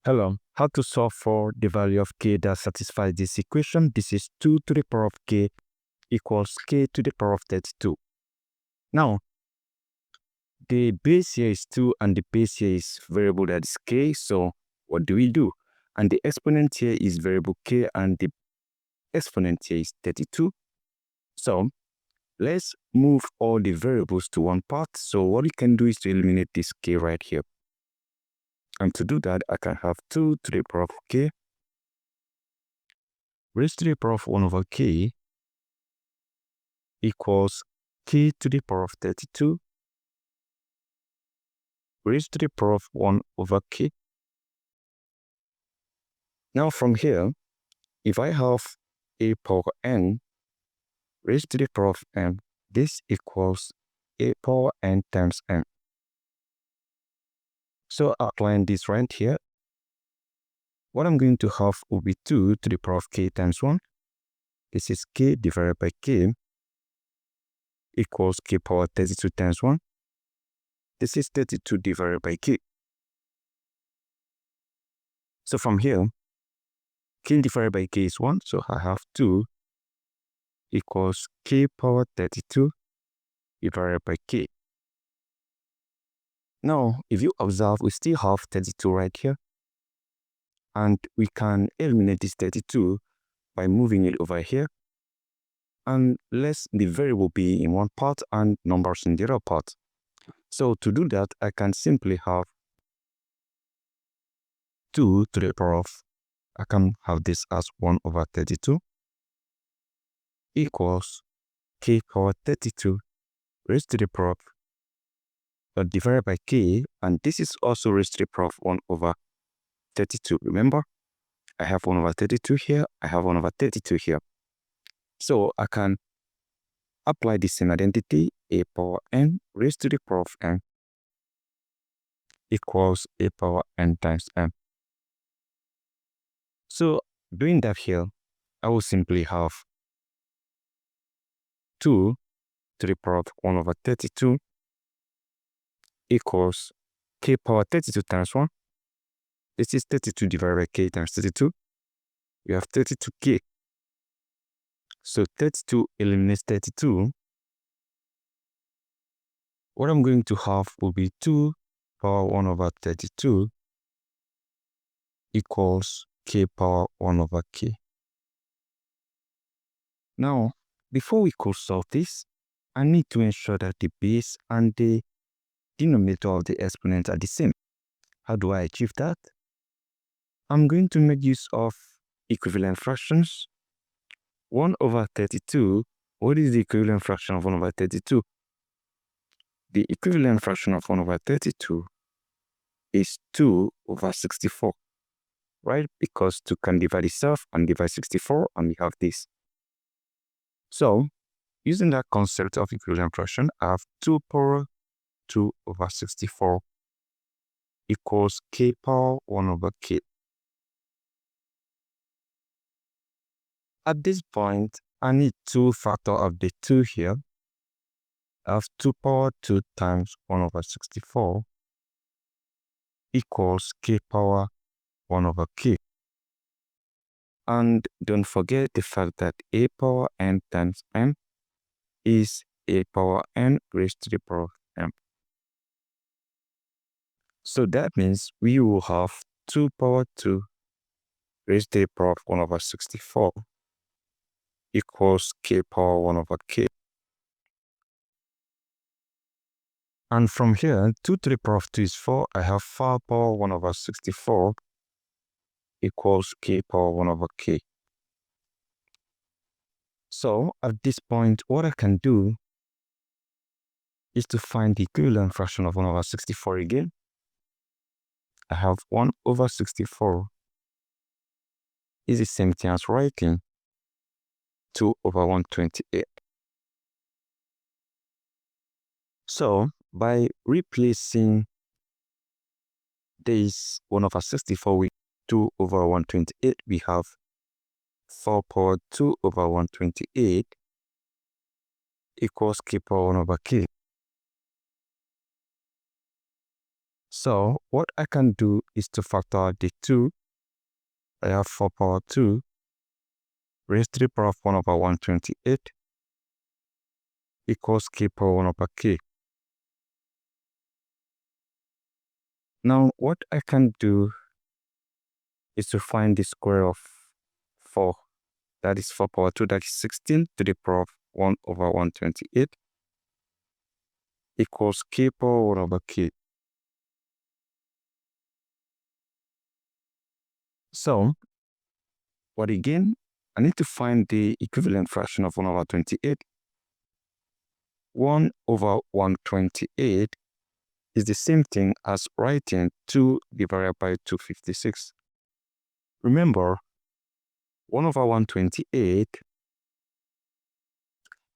Hello, how to solve for the value of k that satisfies this equation. This is 2 to the power of k equals k to the power of 32. Now, the base here is 2 and the base here is variable that is k, so what do we do? And the exponent here is variable k and the exponent here is 32. So, let's move all the variables to one part. So what we can do is to eliminate this k right here. And to do that, I can have 2 to the power of k raised to the power of 1 over k equals k to the power of 32 raised to the power of 1 over k. Now from here, if I have a power n raised to the power of n, this equals a power n times n. So applying this right here, what I'm going to have will be 2 to the power of k times 1. This is k divided by k equals k power 32 times 1. This is 32 divided by k. So from here, k divided by k is 1, so I have 2 equals k power 32 divided by k. Now, if you observe, we still have 32 right here. And we can eliminate this 32 by moving it over here. And let the variable be in one part and numbers in the other part. So to do that, I can simply have 2 to the power of, I can have this as 1 over 32 equals k power 32 raised to the power of divided by k, and this is also raised to the power of 1 over 32. Remember, I have 1 over 32 here, I have 1 over 32 here. So I can apply the same identity, a power n raised to the power of n equals a power n times n. So doing that here, I will simply have 2 to the power of 1 over 32 equals k power 32 times 1. This is 32 divided by k times 32. You have 32k. So 32 eliminates 32. What I'm going to have will be 2 power 1 over 32 equals k power 1 over k. Now, before we could solve this, I need to ensure that the base and the denominator of the exponent are the same. How do I achieve that? I'm going to make use of equivalent fractions. 1 over 32, what is the equivalent fraction of 1 over 32? The equivalent fraction of 1 over 32 is 2 over 64, right? Because 2 can divide itself and divide 64, and we have this. So, using that concept of equivalent fraction, I have 2 power 2 over 64 equals k power 1 over k. At this point, I need 2 factor of the 2 here. I have 2 power 2 times 1 over 64 equals k power 1 over k. And don't forget the fact that a power n times n is a power n raised to the power of m. So that means we will have 2 power 2 raised to the power of 1 over 64 equals k power 1 over k. And from here, 2 to the power of 2 is 4. I have 4 power 1 over 64 equals k power 1 over k. So at this point, what I can do is to find the equivalent fraction of 1 over 64 again. I have 1 over 64 is the same thing as writing 2 over 128. So by replacing this 1 over 64 with 2 over 128, we have 4 power 2 over 128 equals k power 1 over k. So what I can do is to factor out the 2. I have 4 power 2 raised to the power of 1 over 128 equals k power 1 over k. Now what I can do is to find the square of 4. That is 4 power 2, that is 16 to the power of 1 over 128 equals k power 1 over k. So, what again? I need to find the equivalent fraction of 1 over 28. 1 over 128 is the same thing as writing 2 divided by 256. Remember, 1 over 128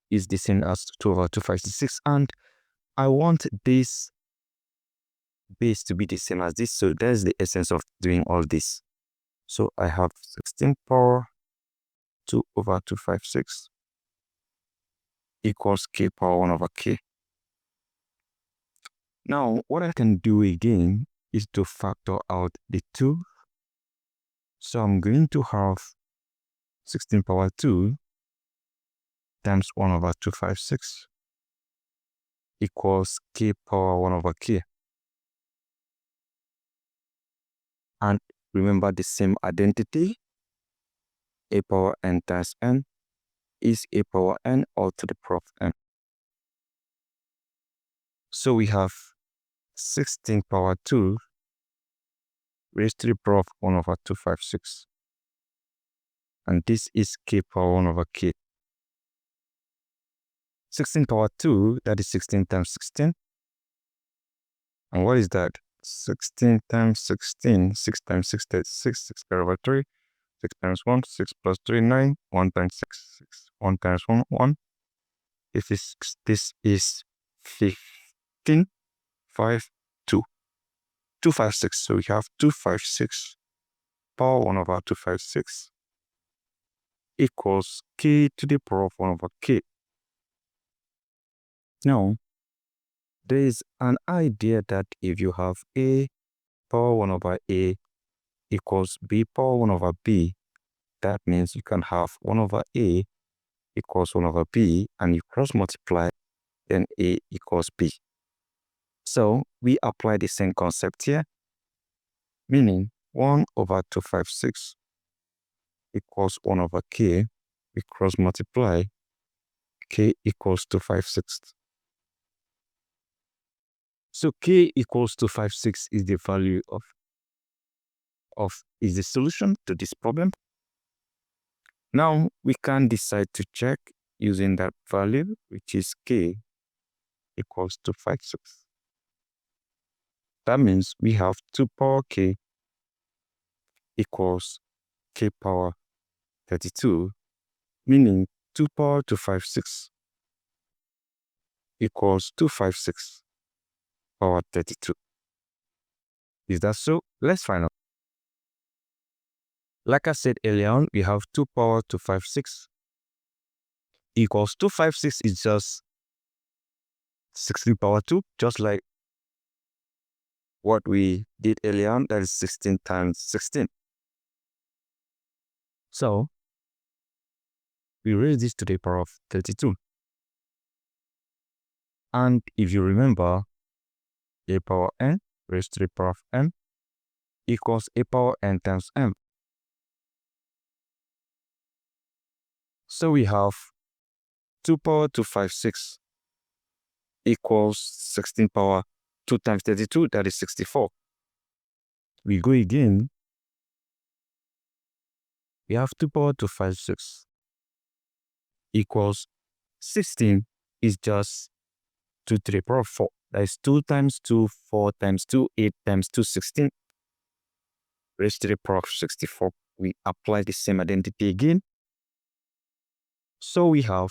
is the same as 2 over 256, and I want this base to be the same as this, so that's the essence of doing all this. So I have 16 power 2 over 256 equals k power 1 over k. Now, what I can do again is to factor out the 2. So I'm going to have 16 power 2 times 1 over 256 equals k power 1 over k. And remember the same identity, a power n times n is a power n all to the power of n. So we have 16 power 2 raised to the power of 1 over 256. And this is k power 1 over k. 16 power 2, that is 16 times 16. And what is that? 16 times 16, 6 times 6, that's 6, 6 square over 3, 6 times 1, 6 plus 3, 9, 1 times 6, 6, 1 times 1, 1. This is 15, 5, 2. 256, so we have 256 power 1 over 256 equals k to the power of 1 over k. Now, there is an idea that if you have a power 1 over a equals b power 1 over b, that means you can have 1 over a equals 1 over b, and you cross multiply, then a equals b. So we apply the same concept here, meaning 1 over 256 equals 1 over k. We cross multiply, k equals 256. So k equals 256 is the value is the solution to this problem. Now we can decide to check using that value, which is k equals 256. That means we have 2 power k equals k power 32, meaning 2 power 256 equals 256 power 32. Is that so? Let's find out. Like I said earlier on, we have 2 power 256 equals 256 is just 16 power 2, just like what we did earlier on, that is 16 times 16. So we raise this to the power of 32. And if you remember, a power n raised to the power of n equals a power n times m. So we have 2 power 256 equals 16 power 2 times 32, that is 64. We go again. We have 2 power 256 equals 16 is just 2 to the power of 4. That is 2 times 2, 4 times 2, 8 times 2, 16 raised to the power of 64. We apply the same identity again. So we have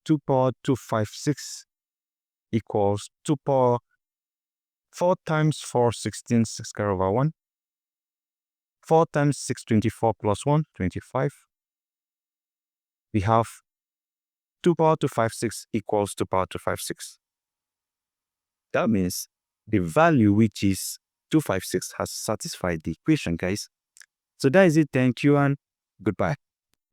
2 power 256 equals 2 power 4 times 4, 16, 6 square over 1. 4 times 6, 24 plus 1, 25. We have 2 power 256 equals 2 power 256. That means the value, which is 256, has satisfied the equation, guys. So that is it. Thank you and goodbye.